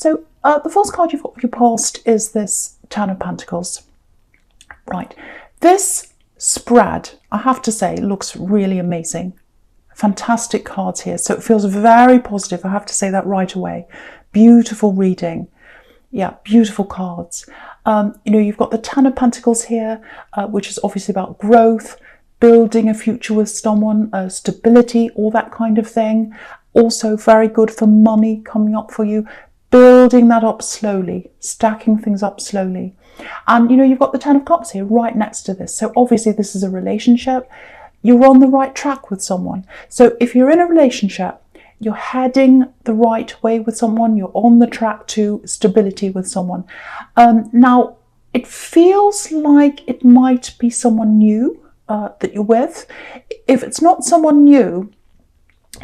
So the first card you've got for your past is this Ten of Pentacles. Right. This spread, I have to say, looks really amazing. Fantastic cards here. So it feels very positive. I have to say that right away. Beautiful reading. Yeah, beautiful cards. You've got the Ten of Pentacles here, which is obviously about growth, building a future with someone, stability, all that kind of thing. Also very good for money coming up for you. Building that up slowly, stacking things up slowly. And, you've got the Ten of Cups here right next to this. So obviously this is a relationship. You're on the right track with someone. So if you're in a relationship, you're heading the right way with someone, you're on the track to stability with someone. Now, it feels like it might be someone new that you're with. If it's not someone new,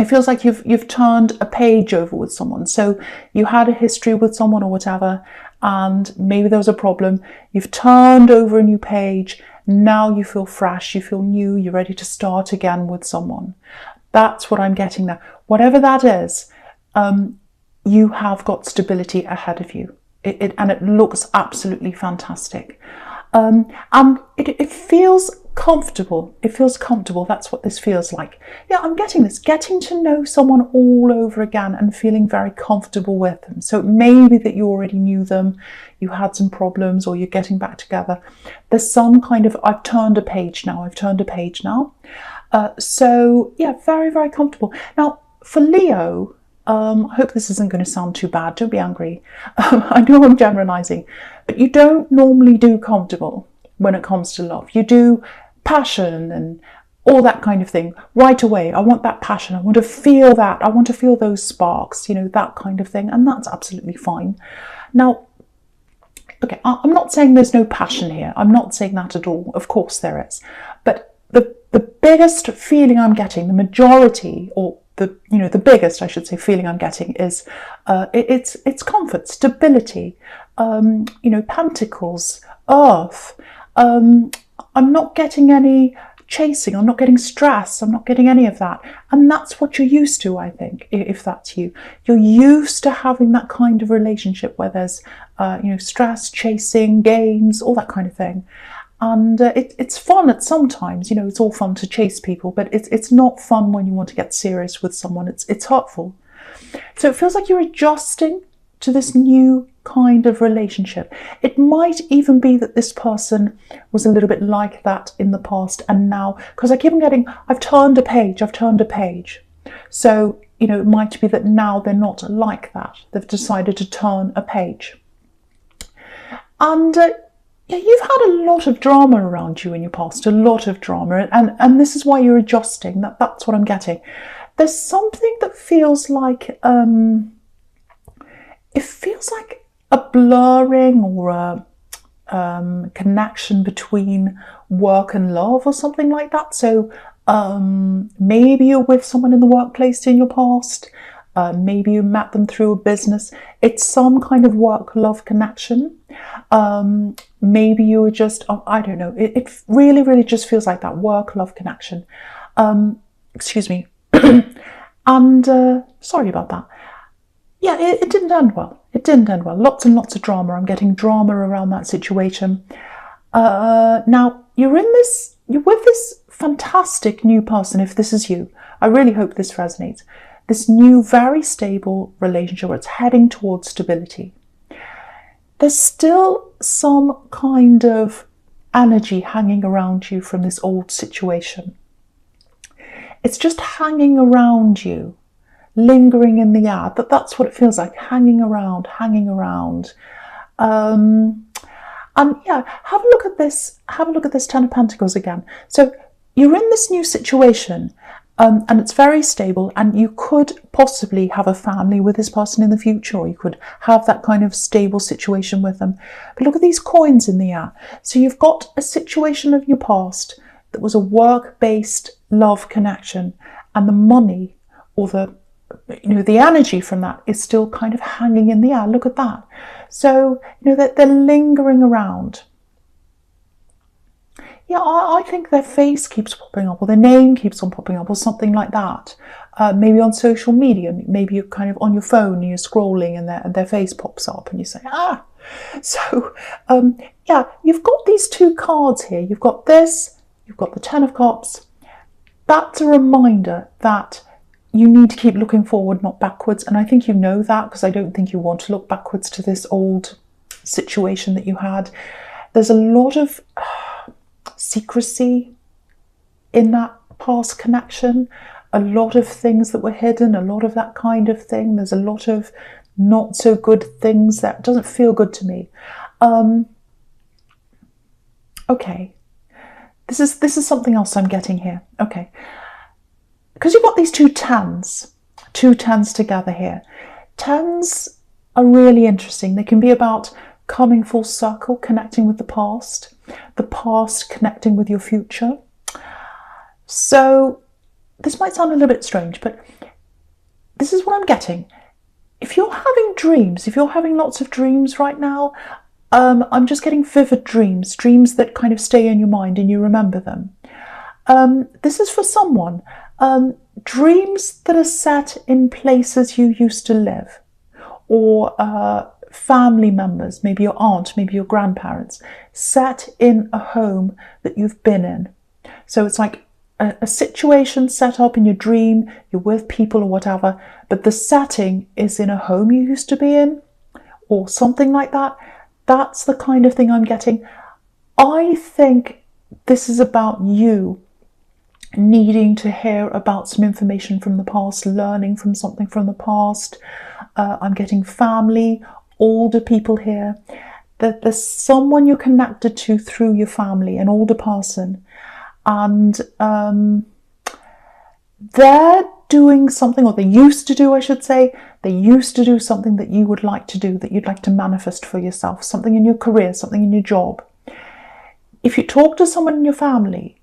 it feels like you've turned a page over with someone. So you had a history with someone or whatever, and maybe there was a problem. You've turned over a new page. Now you feel fresh, you feel new, you're ready to start again with someone. That's what I'm getting there. Whatever that is, you have got stability ahead of you. And it looks absolutely fantastic. And it feels comfortable. It feels comfortable. That's what this feels like. Yeah, I'm getting this. Getting to know someone all over again and feeling very comfortable with them. So it may be that you already knew them, you had some problems, or you're getting back together. There's some kind of, I've turned a page now. So yeah, very, very comfortable. Now, for Leo, I hope this isn't going to sound too bad. Don't be angry. I know I'm generalizing, but you don't normally do comfortable when it comes to love. You do passion and all that kind of thing right away. I want that passion. I want to feel that. I want to feel those sparks, that kind of thing. And that's absolutely fine. Now, okay, I'm not saying there's no passion here. I'm not saying that at all. Of course there is. But the biggest feeling I'm getting, the majority, or the biggest, I should say, feeling I'm getting is it's comfort, stability, pentacles, earth. I'm not getting any chasing. I'm not getting stress. I'm not getting any of that. And that's what you're used to, I think, if that's you. You're used to having that kind of relationship where there's, stress, chasing, games, all that kind of thing. And it's fun at sometimes, it's all fun to chase people, but it's not fun when you want to get serious with someone. It's hurtful. So it feels like you're adjusting to this new kind of relationship. It might even be that this person was a little bit like that in the past, and now, because I keep on getting, I've turned a page. So, it might be that now they're not like that. They've decided to turn a page. And you've had a lot of drama around you in your past, a lot of drama, and this is why you're adjusting. That's what I'm getting. There's something that feels like, it feels like a blurring or a connection between work and love or something like that. So maybe you're with someone in the workplace in your past. Maybe you met them through a business. It's some kind of work-love connection. Maybe you were just, I don't know. It really, really just feels like that work-love connection. Excuse me. And sorry about that. Yeah, it didn't end well. Lots and lots of drama. I'm getting drama around that situation. Now, you're with this fantastic new person, if this is you. I really hope this resonates. This new, very stable relationship where it's heading towards stability. There's still some kind of energy hanging around you from this old situation. It's just hanging around you, lingering in the air. That's what it feels like, hanging around. And yeah, have a look at this Ten of Pentacles again. So you're in this new situation, and it's very stable, and you could possibly have a family with this person in the future, or you could have that kind of stable situation with them. But look at these coins in the air. So you've got a situation of your past that was a work-based love connection, and the money or the energy from that is still kind of hanging in the air. Look at that. So, they're lingering around. Yeah, I think their face keeps popping up, or their name keeps on popping up, or something like that. maybe on social media, maybe you're kind of on your phone and you're scrolling and their face pops up and you say, ah. So, yeah, you've got these two cards here. You've got this, you've got the Ten of Cups. That's a reminder that you need to keep looking forward, not backwards. And I think you know that, because I don't think you want to look backwards to this old situation that you had. There's a lot of secrecy in that past connection, a lot of things that were hidden, a lot of that kind of thing. There's a lot of not so good things that doesn't feel good to me. Okay, this is something else I'm getting here. Okay, because you've got these two tens together here. Tens are really interesting. They can be about coming full circle, connecting with the past connecting with your future. So this might sound a little bit strange, but this is what I'm getting. If you're having dreams, if you're having lots of dreams right now, I'm just getting vivid dreams that kind of stay in your mind and you remember them. This is for someone. Dreams that are set in places you used to live, or family members, maybe your aunt, maybe your grandparents, set in a home that you've been in. So it's like a situation set up in your dream, you're with people or whatever, but the setting is in a home you used to be in, or something like that. That's the kind of thing I'm getting. I think this is about you needing to hear about some information from the past, learning from something from the past. I'm getting family, older people here. That there's someone you're connected to through your family, an older person, and they're doing something, or they used to do, I should say, they used to do something that you would like to do, that you'd like to manifest for yourself, something in your career, something in your job. If you talk to someone in your family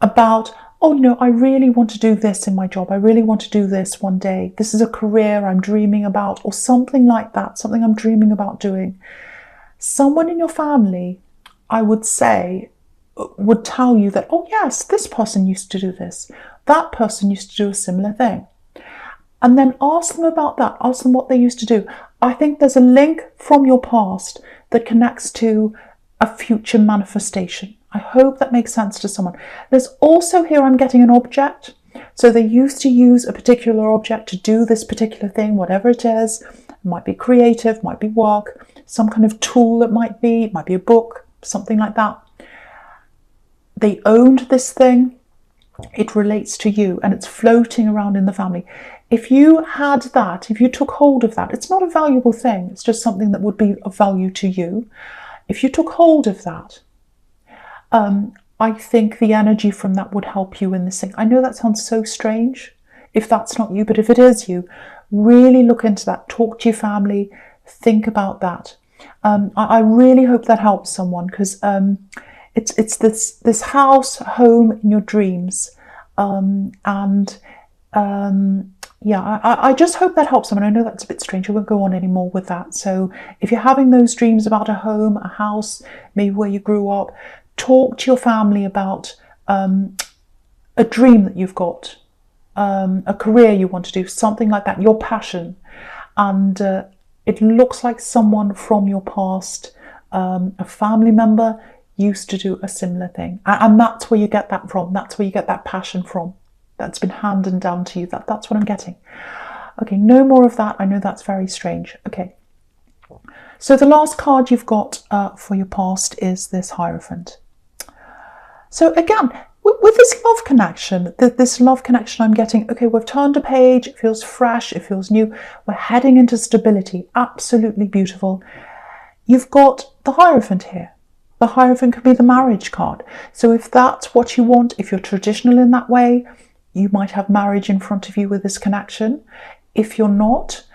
about, oh no, I really want to do this in my job, I really want to do this one day, this is a career I'm dreaming about, or something like that, something I'm dreaming about doing, someone in your family, I would say, would tell you that, oh yes, this person used to do this, that person used to do a similar thing. And then ask them about that, ask them what they used to do. I think there's a link from your past that connects to a future manifestation. I hope that makes sense to someone. There's also here, I'm getting an object. So they used to use a particular object to do this particular thing, whatever it is. It might be creative, might be work, some kind of tool it might be a book, something like that. They owned this thing, it relates to you, and it's floating around in the family. If you had that, if you took hold of that, it's not a valuable thing, it's just something that would be of value to you. If you took hold of that, I think the energy from that would help you in this thing. I know that sounds so strange if that's not you, but if it is you, really look into that, talk to your family, think about that. I really hope that helps someone, because it's this house, home in your dreams, yeah, I just hope that helps someone. I know that's a bit strange, I won't go on anymore with that. So if you're having those dreams about a home, a house, maybe where you grew up, talk to your family about a dream that you've got, a career you want to do, something like that, your passion. And it looks like someone from your past, a family member, used to do a similar thing. And that's where you get that from. That's where you get that passion from. That's been handed down to you. That's what I'm getting. Okay, no more of that. I know that's very strange. Okay. So the last card you've got for your past is this Hierophant. So again, with this love connection, I'm getting, okay, we've turned a page, it feels fresh, it feels new, we're heading into stability, absolutely beautiful. You've got the Hierophant here. The Hierophant could be the marriage card. So if that's what you want, if you're traditional in that way, you might have marriage in front of you with this connection. If you're not,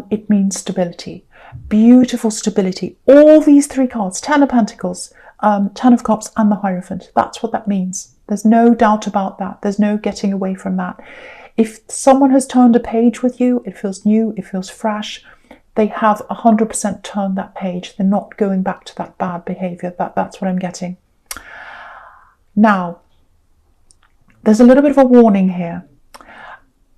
it means stability. Beautiful stability. All these three cards, Ten of Pentacles, Ten of Cups and the Hierophant. That's what that means. There's no doubt about that. There's no getting away from that. If someone has turned a page with you, it feels new, it feels fresh. They have 100% turned that page. They're not going back to that bad behavior. That's what I'm getting. Now, there's a little bit of a warning here.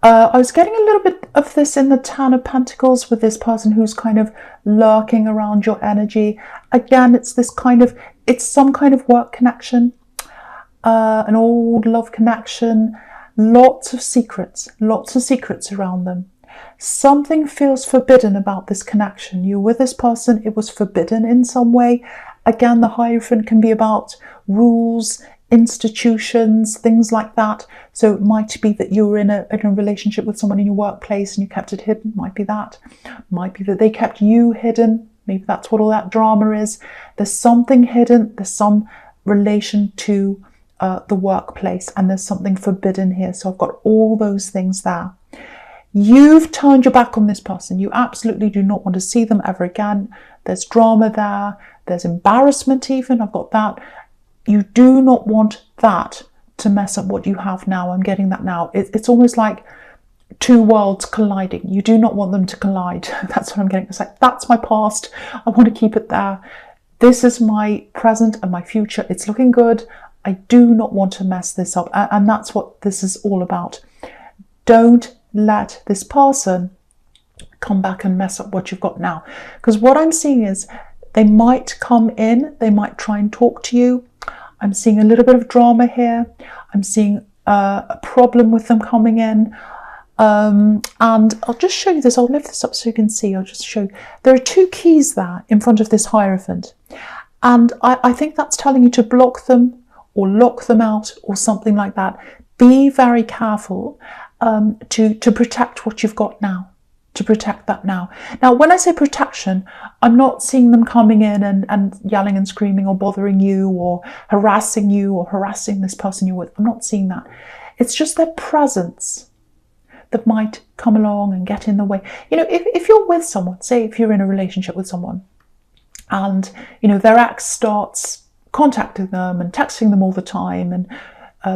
I was getting a little bit of this in the Ten of Pentacles with this person who's kind of lurking around your energy. Again, it's this kind of, it's some kind of work connection, an old love connection, lots of secrets around them. Something feels forbidden about this connection. You're with this person, it was forbidden in some way. Again, the Hierophant can be about rules, institutions, things like that. So it might be that you were in a relationship with someone in your workplace and you kept it hidden. Might be that. Might be that they kept you hidden. Maybe that's what all that drama is. There's something hidden. There's some relation to the workplace, and there's something forbidden here. So I've got all those things there. You've turned your back on this person. You absolutely do not want to see them ever again. There's drama there. There's embarrassment even. I've got that. You do not want that to mess up what you have now. I'm getting that now. It's almost like two worlds colliding. You do not want them to collide. That's what I'm getting. It's like, that's my past. I want to keep it there. This is my present and my future. It's looking good. I do not want to mess this up. And that's what this is all about. Don't let this person come back and mess up what you've got now. Because what I'm seeing is they might come in, they might try and talk to you. I'm seeing a little bit of drama here. I'm seeing a problem with them coming in. And I'll just show you this. I'll lift this up so you can see. I'll just show you. There are two keys there in front of this Hierophant. And I think that's telling you to block them or lock them out or something like that. Be very careful to protect what you've got now. To protect that now. Now, when I say protection, I'm not seeing them coming in and yelling and screaming or bothering you or harassing this person you're with. I'm not seeing that. It's just their presence that might come along and get in the way. You know, if you're with someone, say if you're in a relationship with someone and, you know, their ex starts contacting them and texting them all the time and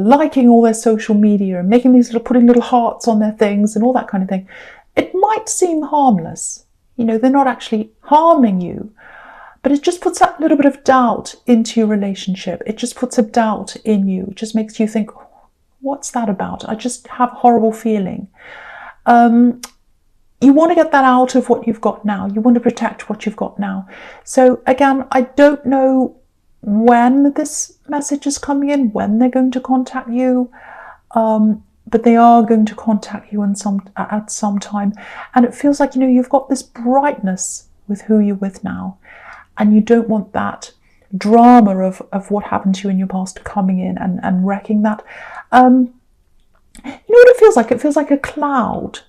liking all their social media and making these putting little hearts on their things and all that kind of thing. It might seem harmless, you know, they're not actually harming you, but it just puts that little bit of doubt into your relationship. It just puts a doubt in you. It just makes you think, what's that about? I just have a horrible feeling. You want to get that out of what you've got now. You want to protect what you've got now. So again, I don't know when this message is coming in, when they're going to contact you. But they are going to contact you at some time. And it feels like, you know, you've got this brightness with who you're with now. And you don't want that drama of what happened to you in your past coming in and wrecking that. You know what it feels like? It feels like a cloud.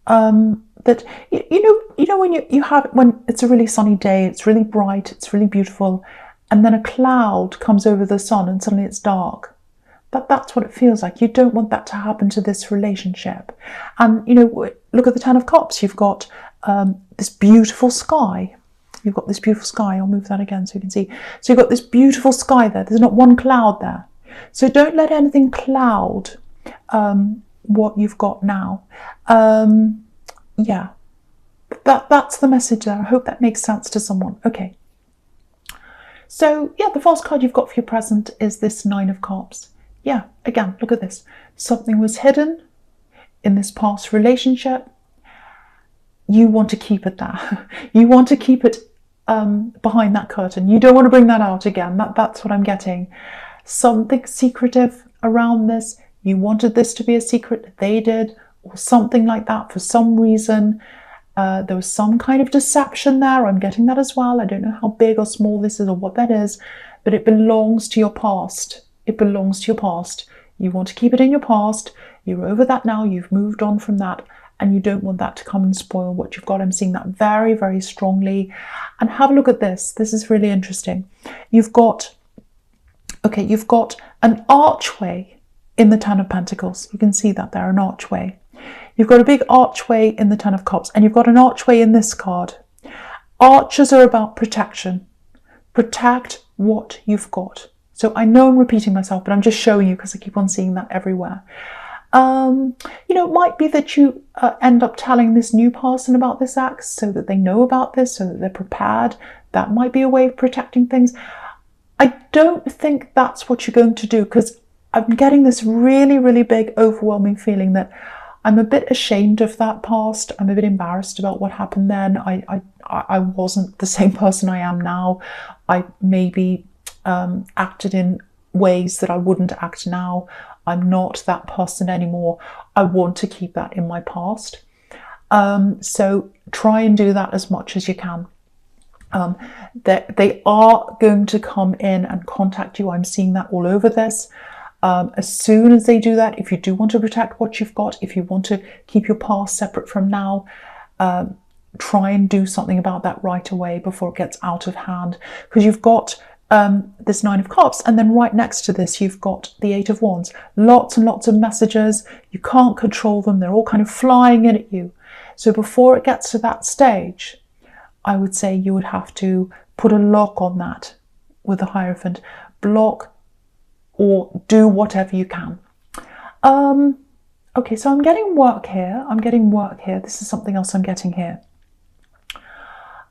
That, you know when you have, when it's a really sunny day, it's really bright, it's really beautiful. And then a cloud comes over the sun and suddenly it's dark. That's what it feels like. You don't want that to happen to this relationship. And, you know, look at the Ten of Cups. You've got this beautiful sky. You've got this beautiful sky. I'll move that again so you can see. So you've got this beautiful sky there. There's not one cloud there. So don't let anything cloud what you've got now. Yeah, that's the message there. I hope that makes sense to someone. Okay. So, yeah, the first card you've got for your present is this Nine of Cups. Yeah, again, look at this. Something was hidden in this past relationship. You want to keep it there. You want to keep it behind that curtain. You don't want to bring that out again. That's what I'm getting. Something secretive around this. You wanted this to be a secret. They did, or something like that for some reason. There was some kind of deception there. I'm getting that as well. I don't know how big or small this is or what that is, but it belongs to your past. It belongs to your past. You want to keep it in your past. You're over that now. You've moved on from that. And you don't want that to come and spoil what you've got. I'm seeing that very, very strongly. And have a look at this. This is really interesting. You've got an archway in the Ten of Pentacles. You can see that there, an archway. You've got a big archway in the Ten of Cups. And you've got an archway in this card. Archers are about protection. Protect what you've got. So I know I'm repeating myself, but I'm just showing you because I keep on seeing that everywhere. You know, it might be that you end up telling this new person about this ex so that they know about this, so that they're prepared. That might be a way of protecting things. I don't think that's what you're going to do, because I'm getting this really, really big, overwhelming feeling that I'm a bit ashamed of that past. I'm a bit embarrassed about what happened then. I wasn't the same person I am now. I maybe acted in ways that I wouldn't act now. I'm not that person anymore. I want to keep that in my past. So try and do that as much as you can. They are going to come in and contact you. I'm seeing that all over this. As soon as they do that, if you do want to protect what you've got, if you want to keep your past separate from now, try and do something about that right away before it gets out of hand. Because you've got this 9 of Cups, and then right next to this you've got the 8 of Wands. Lots and lots of messages. You can't control them. They're all kind of flying in at you. So before it gets to that stage, I would say you would have to put a lock on that with the Hierophant. Block or do whatever you can. Okay, so I'm getting work here. I'm getting work here. This is something else I'm getting here.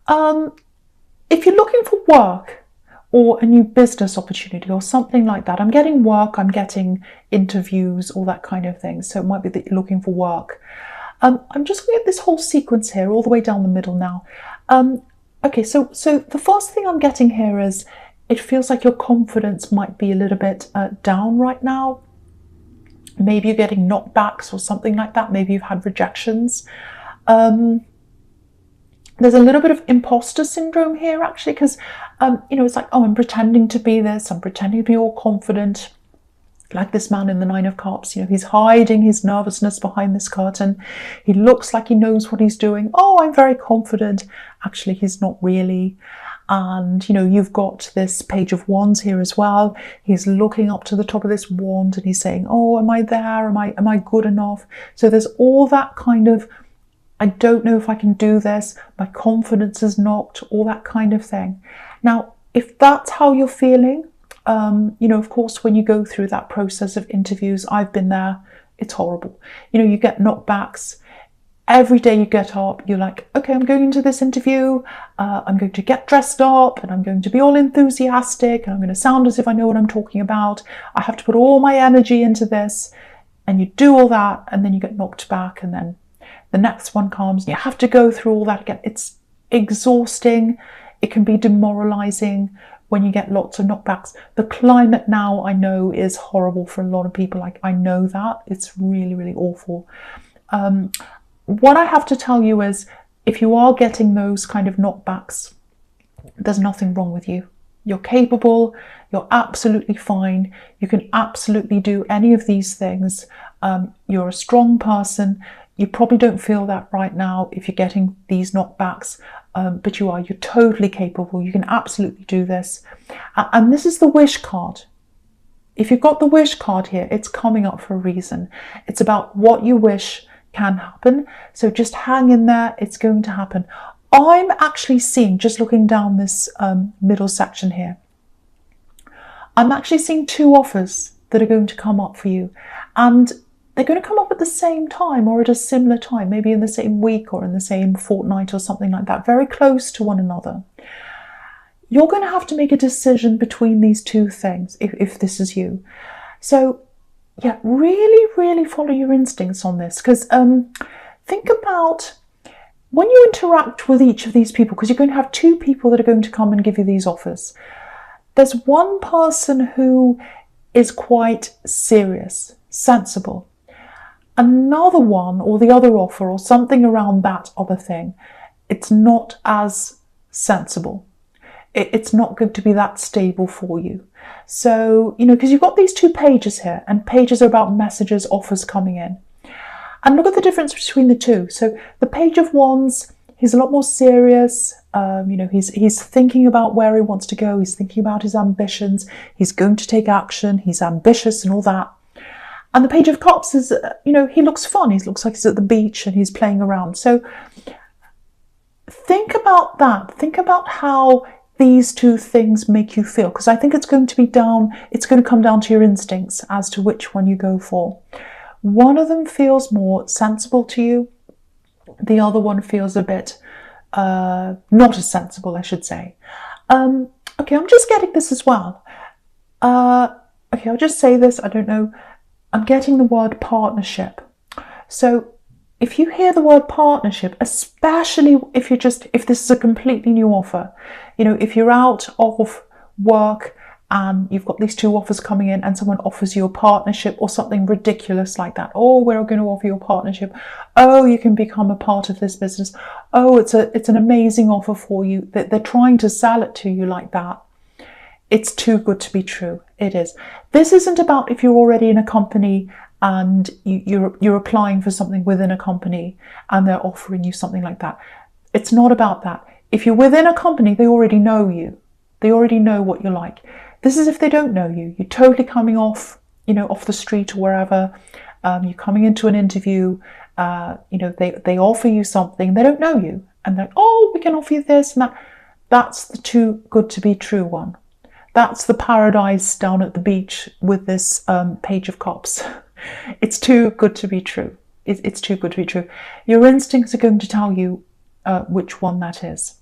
If you're looking for work or a new business opportunity or something like that, I'm getting work, I'm getting interviews, all that kind of thing. So it might be that you're looking for work. I'm just looking at this whole sequence here, all the way down the middle now. Okay, so the first thing I'm getting here is it feels like your confidence might be a little bit down right now. Maybe you're getting knockbacks or something like that. Maybe you've had rejections. There's a little bit of imposter syndrome here, actually, because, you know, it's like, oh, I'm pretending to be this. I'm pretending to be all confident. Like this man in the 9 of Cups, you know, he's hiding his nervousness behind this curtain. He looks like he knows what he's doing. Oh, I'm very confident. Actually, he's not really. And, you know, you've got this Page of Wands here as well. He's looking up to the top of this wand and he's saying, oh, am I there? Am I good enough? So there's all that kind of, I don't know if I can do this. My confidence is knocked, all that kind of thing. Now, if that's how you're feeling, you know, of course, when you go through that process of interviews, I've been there, it's horrible. You know, you get knockbacks. Every day you get up, you're like, okay, I'm going into this interview, I'm going to get dressed up and I'm going to be all enthusiastic and I'm going to sound as if I know what I'm talking about. I have to put all my energy into this. And you do all that and then you get knocked back and then the next one comes and you have to go through all that again. It's exhausting. It can be demoralizing when you get lots of knockbacks. The climate now, I know, is horrible for a lot of people. Like, I know that. It's really, really awful. What I have to tell you is, if you are getting those kind of knockbacks, there's nothing wrong with you. You're capable. You're absolutely fine. You can absolutely do any of these things. You're a strong person. You probably don't feel that right now if you're getting these knockbacks, but you are. You're totally capable. You can absolutely do this. And this is the wish card. If you've got the wish card here, it's coming up for a reason. It's about what you wish can happen. So just hang in there. It's going to happen. I'm actually seeing, just looking down this middle section here, I'm actually seeing 2 offers that are going to come up for you. And they're going to come up at the same time or at a similar time, maybe in the same week or in the same fortnight or something like that, very close to one another. You're going to have to make a decision between these 2 things if this is you. So yeah, really, really follow your instincts on this, because think about when you interact with each of these people, because you're going to have 2 people that are going to come and give you these offers. There's one person who is quite serious, sensible. Another one, or the other offer, or something around that other thing, it's not as sensible. It's not going to be that stable for you. So, you know, because you've got these 2 pages here, and pages are about messages, offers coming in. And look at the difference between the 2. So the Page of Wands, he's a lot more serious. You know, he's thinking about where he wants to go. He's thinking about his ambitions. He's going to take action. He's ambitious and all that. And the Page of Cups is, you know, he looks fun. He looks like he's at the beach and he's playing around. So think about that. Think about how these 2 things make you feel, because I think it's going to come down to your instincts as to which one you go for. One of them feels more sensible to you. The other one feels a bit not as sensible, I should say. Okay, I'm just getting this as well. Okay, I'll just say this. I don't know. I'm getting the word partnership. So if you hear the word partnership, especially if this is a completely new offer, if you're out of work and you've got these two offers coming in and someone offers you a partnership or something ridiculous like that. Oh, we're going to offer you a partnership. Oh, you can become a part of this business. Oh, it's an amazing offer for you. That they're trying to sell it to you like that. It's too good to be true. It is. This isn't about if you're already in a company and you're applying for something within a company and they're offering you something like that. It's not about that. If you're within a company, they already know you. They already know what you're like. This is if they don't know you. You're totally coming off, off the street or wherever. You're coming into an interview. They offer you something. They don't know you, and they're, oh, we can offer you this and that. That's the too good to be true one. That's the paradise down at the beach with this page of cops. It's too good to be true. It's too good to be true. Your instincts are going to tell you which one that is.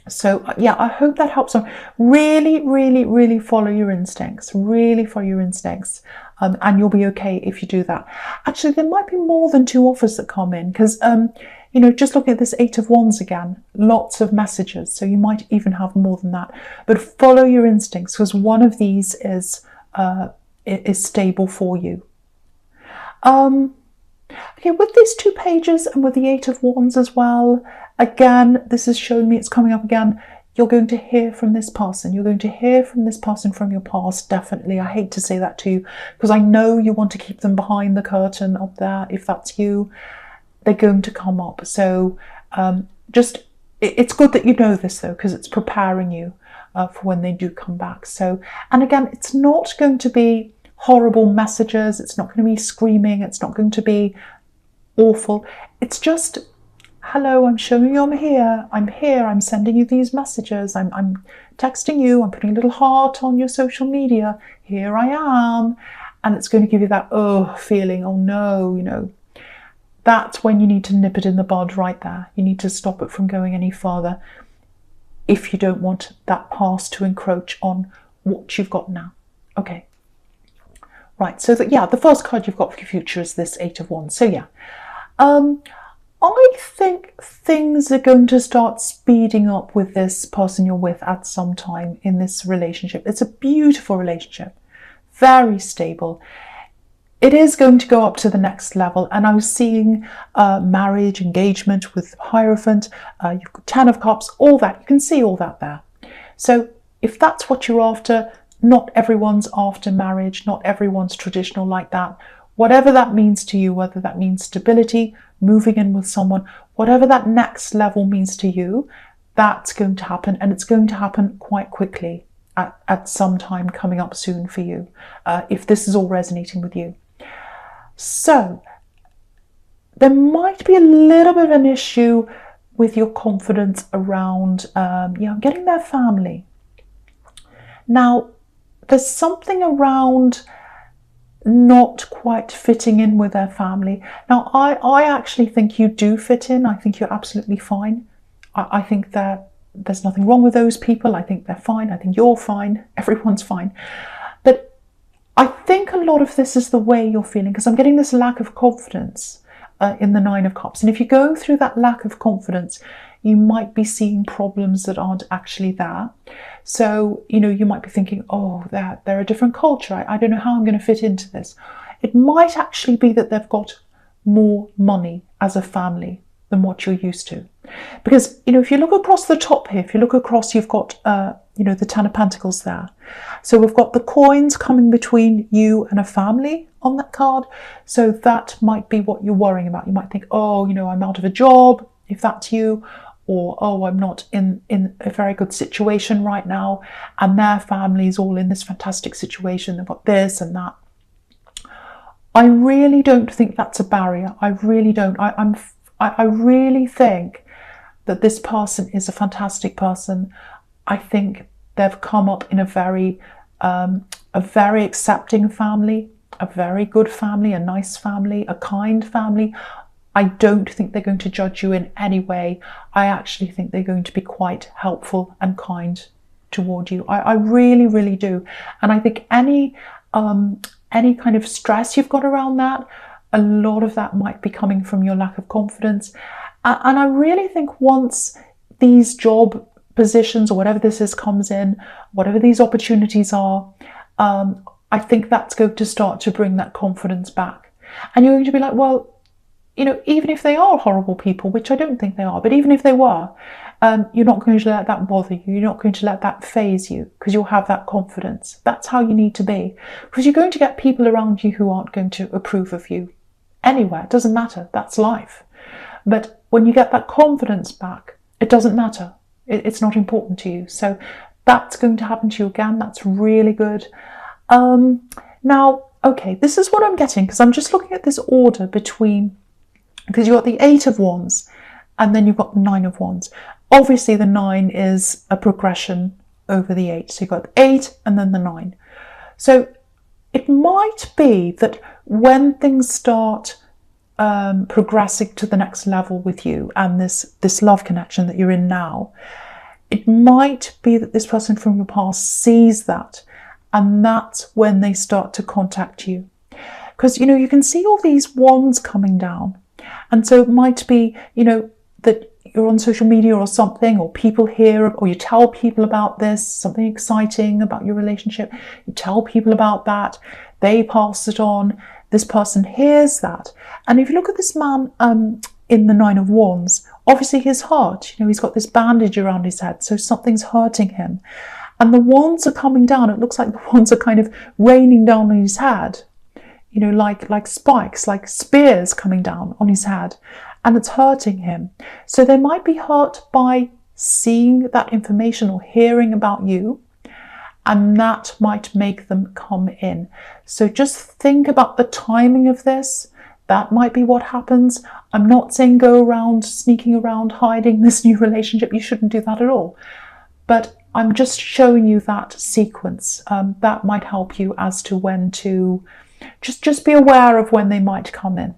So yeah, I hope that helps. Really, really, really follow your instincts. Really follow your instincts, and you'll be okay if you do that. Actually, there might be more than two offers that come in because, just looking at this 8 of Wands again, lots of messages. So you might even have more than that. But follow your instincts because one of these is stable for you. Okay, with these 2 pages and with the 8 of Wands as well, again, this is showing me it's coming up again. You're going to hear from this person. You're going to hear from this person from your past, definitely. I hate to say that to you because I know you want to keep them behind the curtain up there. If that's you, they're going to come up. So it's good that you know this though, because it's preparing you for when they do come back. So, and again, it's not going to be horrible messages. It's not going to be screaming. It's not going to be awful. It's just, hello, I'm showing you I'm here. I'm sending you these messages. I'm texting you. I'm putting a little heart on your social media. Here I am. And it's going to give you that, feeling. Oh no, That's when you need to nip it in the bud right there. You need to stop it from going any further if you don't want that past to encroach on what you've got now. Okay. Right, so the first card you've got for your future is this 8 of Wands. So yeah, I think things are going to start speeding up with this person you're with at some time in this relationship. It's a beautiful relationship, very stable. It is going to go up to the next level, and I was seeing marriage, engagement with Hierophant, you've got 10 of Cups, all that. You can see all that there. So if that's what you're after, not everyone's after marriage, not everyone's traditional like that. Whatever that means to you, whether that means stability, moving in with someone, whatever that next level means to you, that's going to happen, and it's going to happen quite quickly at some time coming up soon for you, if this is all resonating with you. So there might be a little bit of an issue with your confidence around getting their family. Now, there's something around not quite fitting in with their family. Now, I actually think you do fit in. I think you're absolutely fine. I think that there's nothing wrong with those people. I think they're fine. I think you're fine. Everyone's fine. But I think a lot of this is the way you're feeling, because I'm getting this lack of confidence in the 9 of Cups. And if you're going through that lack of confidence, you might be seeing problems that aren't actually there. So, you might be thinking, oh, they're a different culture. I don't know how I'm going to fit into this. It might actually be that they've got more money as a family than what you're used to. Because, if you look across the top here, if you look across, you've got, the 10 of Pentacles there. So we've got the coins coming between you and a family on that card. So that might be what you're worrying about. You might think, oh, I'm out of a job, if that's you. Or, oh, I'm not in a very good situation right now, and their family's all in this fantastic situation. They've got this and that. I really don't think that's a barrier. I really don't. I really think that this person is a fantastic person. I think they've come up in a very accepting family, a very good family, a nice family, a kind family. I don't think they're going to judge you in any way. I actually think they're going to be quite helpful and kind toward you. I really, really do. And I think any kind of stress you've got around that, A lot of that might be coming from your lack of confidence. And I really think once these job positions or whatever this is comes in, whatever these opportunities are, I think that's going to start to bring that confidence back. And you're going to be like, well, you know, even if they are horrible people, which I don't think they are, but even if they were, you're not going to let that bother you. You're not going to let that faze you, because you'll have that confidence. That's how you need to be, because you're going to get people around you who aren't going to approve of you anywhere. It doesn't matter. That's life. But when you get that confidence back, it doesn't matter. It's not important to you. So that's going to happen to you again. That's really good. Now, okay, this is what I'm getting, because I'm just looking at this order between, because you've got the 8 of Wands and then you've got the 9 of Wands. Obviously the 9 is a progression over the 8. So you've got the 8 and then the 9. So it might be that when things start progressing to the next level with you and this love connection that you're in now, it might be that this person from your past sees that, and that's when they start to contact you. Because, you know, you can see all these wands coming down, and so it might be, you know, that you're on social media or something, or people hear, or you tell people about this, something exciting about your relationship, you tell people about that, they pass it on, this person hears that. And if you look at this man in the 9 of Wands, obviously his heart, you know, he's got this bandage around his head, so something's hurting him. And the wands are coming down. It looks like the wands are kind of raining down on his head, you know, like spikes, like spears coming down on his head, and it's hurting him. So they might be hurt by seeing that information or hearing about you, and that might make them come in. So just think about the timing of this. That might be what happens. I'm not saying go around sneaking around hiding this new relationship. You shouldn't do that at all. But I'm just showing you that sequence. That might help you as to when to just be aware of when they might come in.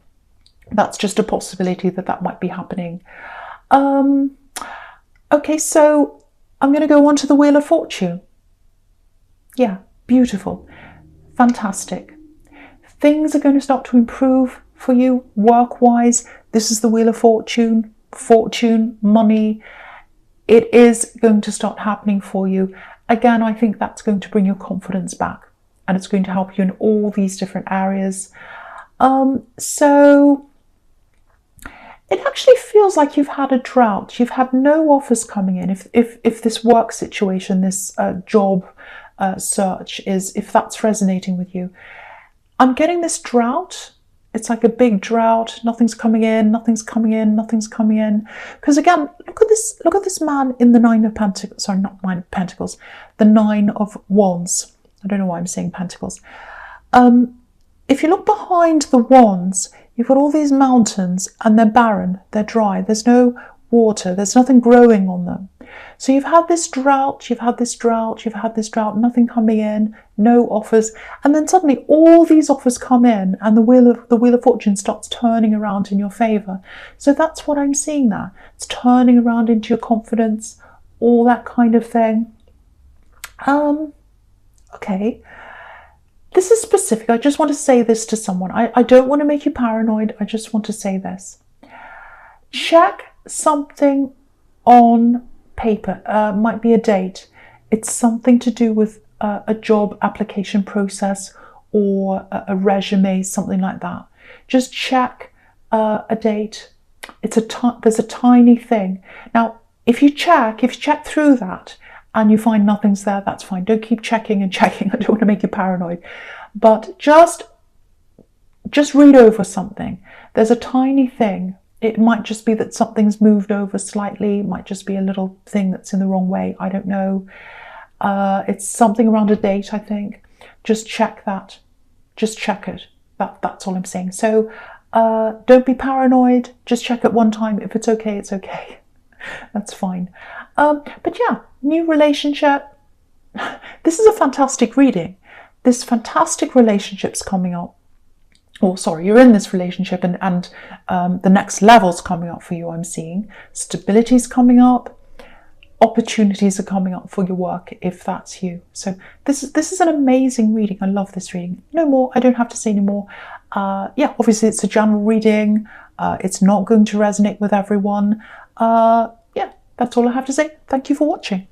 That's just a possibility that might be happening. Okay, so I'm going to go on to the Wheel of Fortune. Yeah, beautiful. Fantastic. Things are going to start to improve for you work-wise. This is the Wheel of Fortune, money. It is going to start happening for you. Again, I think that's going to bring your confidence back, and it's going to help you in all these different areas. So it actually feels like you've had a drought. You've had no offers coming in. If this work situation, this job search if that's resonating with you, I'm getting this drought. It's like a big drought. Nothing's coming in, nothing's coming in, nothing's coming in. Because again, look at this man in the 9 of Pentacles. Sorry, not 9 of Pentacles. The 9 of Wands. I don't know why I'm saying Pentacles. If you look behind the Wands, you've got all these mountains, and they're barren, they're dry. There's no water. There's nothing growing on them. So you've had this drought, you've had this drought, you've had this drought, nothing coming in, no offers, and then suddenly all these offers come in, and the wheel of fortune starts turning around in your favour. So that's what I'm seeing there. It's turning around into your confidence, all that kind of thing. Okay. This is specific. I just want to say this to someone. I don't want to make you paranoid. I just want to say this. Check something on paper. Might be a date. It's something to do with a job application process or a resume, something like that. Just check a date. There's a tiny thing. Now, if you check through that and you find nothing's there, that's fine. Don't keep checking and checking. I don't want to make you paranoid. But just read over something. There's a tiny thing. It might just be that something's moved over slightly. It might just be a little thing that's in the wrong way. I don't know. It's something around a date, I think. Just check that. Just check it. That's all I'm saying. So don't be paranoid. Just check it one time. If it's okay, it's okay. That's fine. But yeah, new relationship. This is a fantastic reading. This fantastic relationship's coming up. Oh, sorry, you're in this relationship and the next level's coming up for you, I'm seeing. Stability's coming up. opportunities are coming up for your work if that's you. So this is an amazing reading. I love this reading. No more. I don't have to say any more. Yeah, obviously it's a general reading. It's not going to resonate with everyone. Yeah, that's all I have to say. Thank you for watching.